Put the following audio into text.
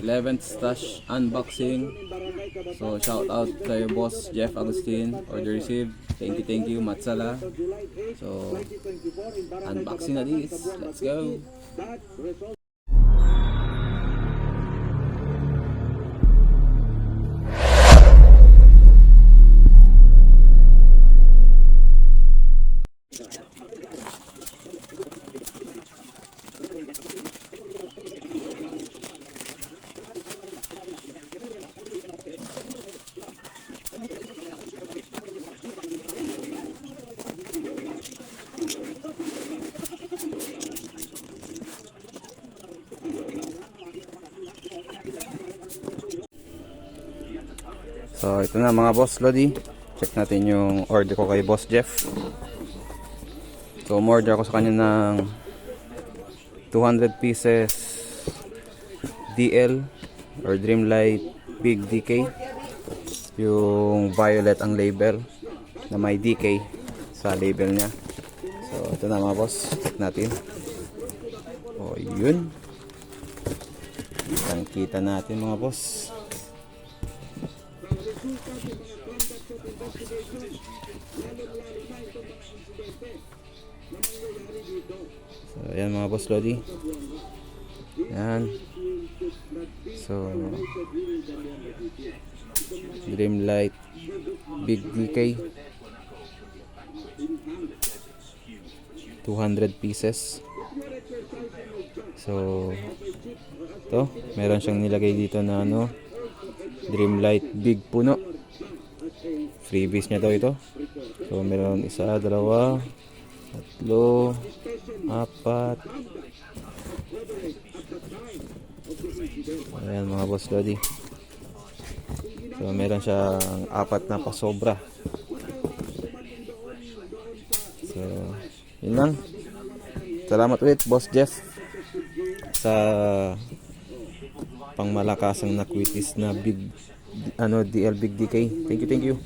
11th stash unboxing. So shout out kay Boss Jeff Agustin, order received. Thank you Matsala. So unboxing na this. Let's go. So ito na mga boss Lodi. Check natin yung order ko kay Boss Jeff. So umorder ako sa kanya ng 200 pieces DL or Dreamlight Big DK. Yung violet ang label na may DK sa label niya. So ito na mga boss. Check natin. O yun. Kita natin mga boss. So ayan mga boss Lodi. Ayan. So Dreamlight Big DK 200 pieces. So ito, meron siyang nilagay dito na ano, Dreamlight Big Puno. Freebies niya to ito. So meron isa, dalawa, tatlo, apat. Ayan mga boss Lodi. So meron siyang apat na pasobra. So yun lang. Salamat ulit Boss Jeff sa pangmalakasang na quitis na big DL Big DK. Thank you.